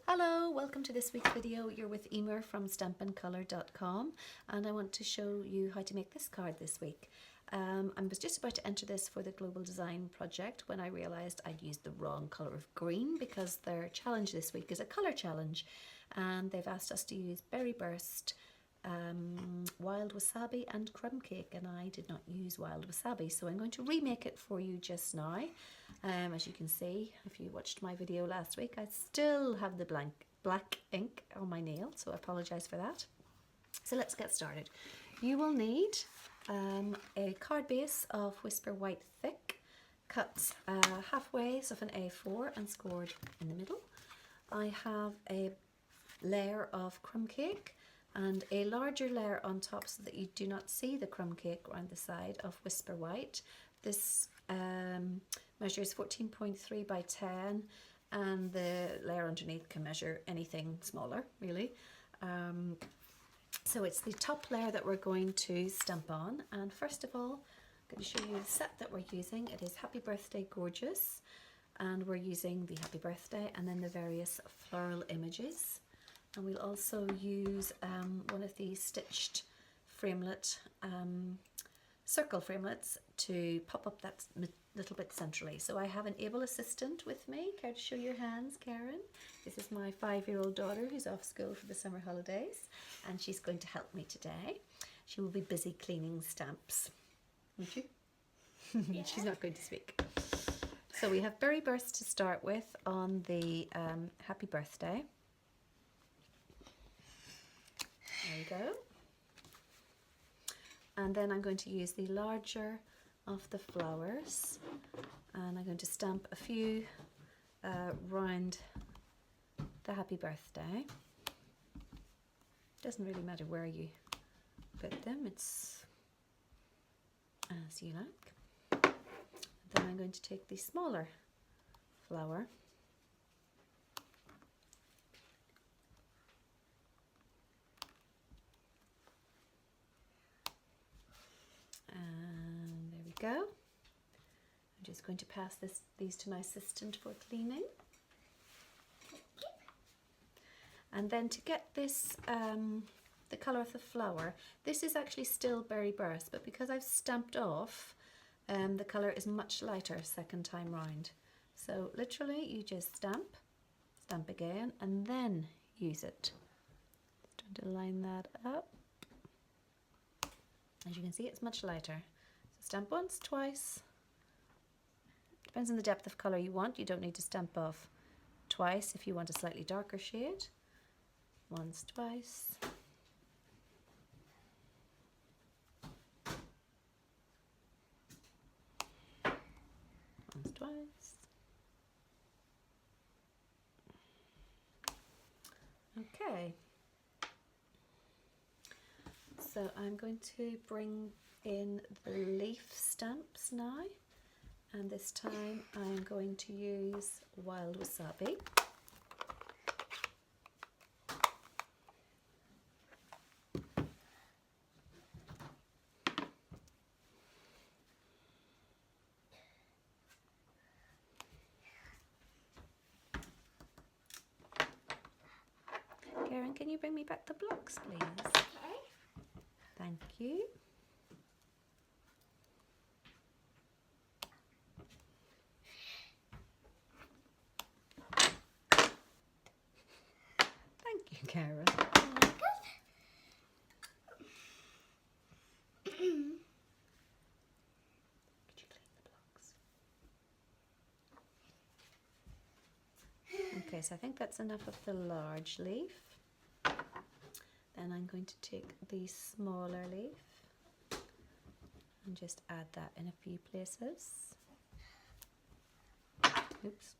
Hello, welcome to this week's video. You're with Emer from stampincolor.com and I want to show you how to make this card this week. I was just about to enter this for the Global Design project when I realised I'd used the wrong colour of green because their challenge this week is a colour challenge and they've asked us to use Berry Burst, wild wasabi and crumb cake, and I did not use wild wasabi, so I'm going to remake it for you just now. As you can see, if you watched my video last week, I still have the black ink on my nail, so I apologise for that. So let's get started. You will need a card base of Whisper White Thick, cut halfway, so of an A4 and scored in the middle. I have a layer of crumb cake and a larger layer on top so that you do not see the crumb cake around the side of Whisper White. This measures 14.3 by 10 and the layer underneath can measure anything smaller really. So it's the top layer that we're going to stamp on, and first of all I'm going to show you the set that we're using. It is Happy Birthday Gorgeous, and we're using the Happy Birthday and then the various floral images. And we'll also use one of these stitched framelit, circle framelits to pop up that little bit centrally. So I have an able assistant with me. Care to show your hands, Karen? This is my 5-year-old daughter who's off school for the summer holidays, and she's going to help me today. She will be busy cleaning stamps, won't you? Yeah. She's not going to speak. So we have Berry Burst to start with on the Happy Birthday. There we go. And then I'm going to use the larger of the flowers, and I'm going to stamp a few round the Happy Birthday. Doesn't really matter where you put them, it's as you like. Then I'm going to take the smaller flower go. I'm just going to pass these to my assistant for cleaning. And then to get this, the colour of the flower, this is actually still Berry Burst, but because I've stamped off, the colour is much lighter second time round. So literally you just stamp again, and then use it. Just trying to line that up. As you can see, it's much lighter. Stamp once, twice. Depends on the depth of colour you want. You don't need to stamp off twice if you want a slightly darker shade. Once, twice. Once, twice. Okay. So I'm going to bring in the leaf stamps now, and this time I'm going to use wild wasabi. Karen, can you bring me back the blocks, please? Okay. Thank you. Karen. Could you clean the blocks? Okay, so I think that's enough of the large leaf. Then I'm going to take the smaller leaf and just add that in a few places. Oops.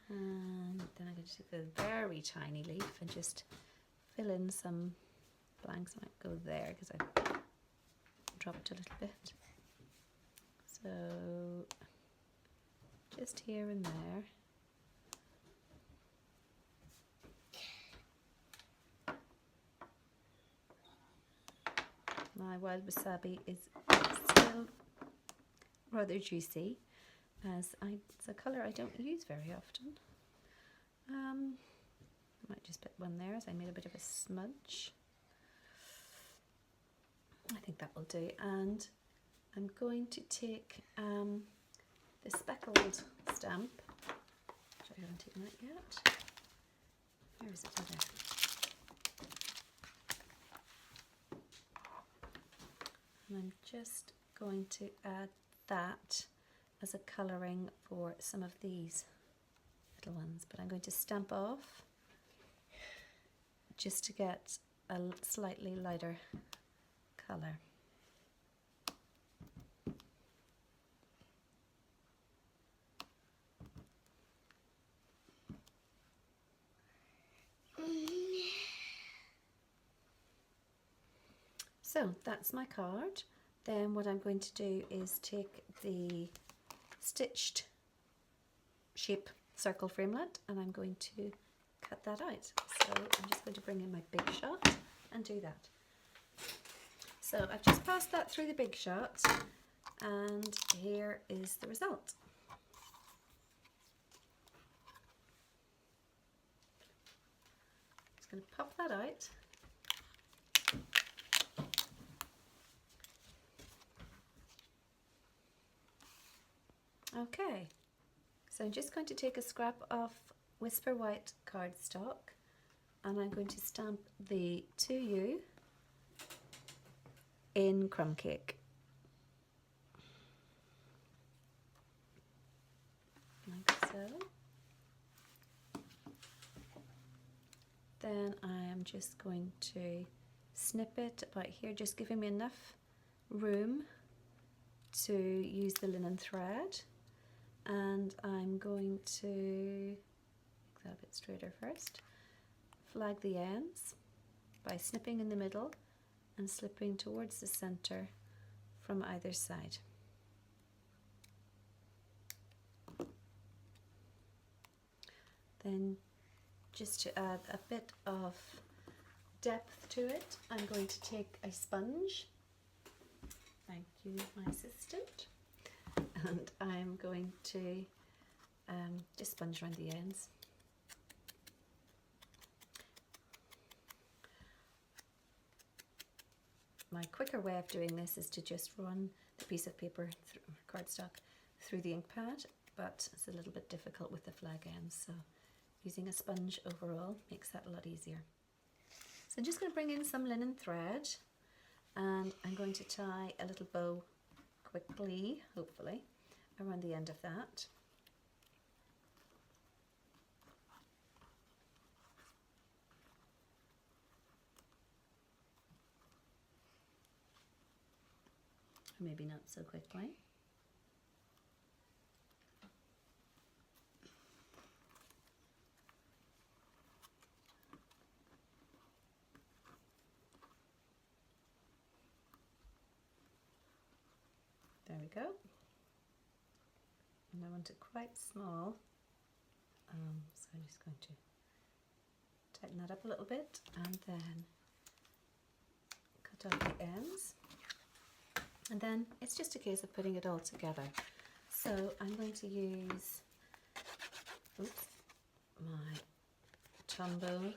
And then I'm going to take a very tiny leaf and just fill in some blanks. Might go there because I dropped a little bit. So just here and there. My wild wasabi is still rather juicy, as it's a colour I don't use very often. I might just put one there as I made a bit of a smudge. I think that will do. And I'm going to take the speckled stamp, which I haven't taken that yet. Where is it? Oh, there. And I'm just going to add that as a colouring for some of these little ones, but I'm going to stamp off just to get a slightly lighter colour. So that's my card. Then what I'm going to do is take the stitched shape circle framelit and I'm going to cut that out. So I'm just going to bring in my Big Shot and do that. So I've just passed that through the Big Shot and here is the result. Just going to pop that out. Okay, so I'm just going to take a scrap of Whisper White cardstock and I'm going to stamp the To You in crumb cake. Like so. Then I am just going to snip it about here, just giving me enough room to use the linen thread. And I'm going to make that a bit straighter first. Flag the ends by snipping in the middle and slipping towards the center from either side. Then just to add a bit of depth to it, I'm going to take a sponge. Thank you, my assistant. And I'm going to just sponge around the ends. My quicker way of doing this is to just run the piece of paper, cardstock, through the ink pad, but it's a little bit difficult with the flag ends, so using a sponge overall makes that a lot easier. So I'm just going to bring in some linen thread and I'm going to tie a little bow quickly, hopefully, around the end of that. Or maybe not so quickly. There we go. And I want it quite small, so I'm just going to tighten that up a little bit and then cut off the ends. And then it's just a case of putting it all together. So I'm going to use my Tombow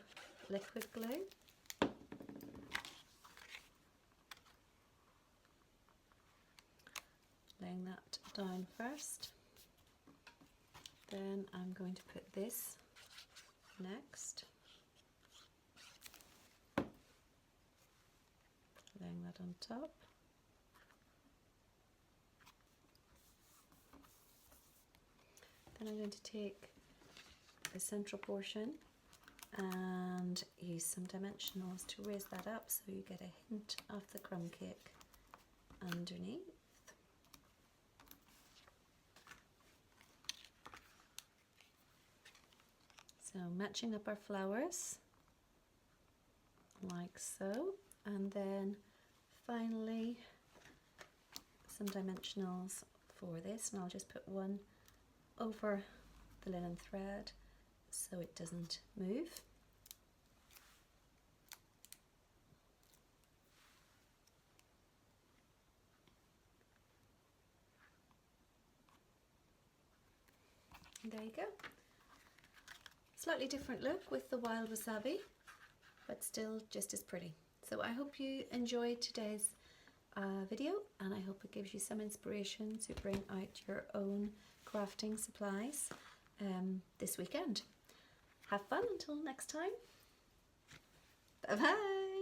liquid glue. Laying that down first. Then I'm going to put this next. Laying that on top. Then I'm going to take the central portion and use some dimensionals to raise that up so you get a hint of the crumb cake underneath. So matching up our flowers like so, and then finally some dimensionals for this, and I'll just put one over the linen thread so it doesn't move. And there you go. Slightly different look with the wild wasabi, but still just as pretty. So I hope you enjoyed today's video, and I hope it gives you some inspiration to bring out your own crafting supplies this weekend. Have fun until next time. Bye bye.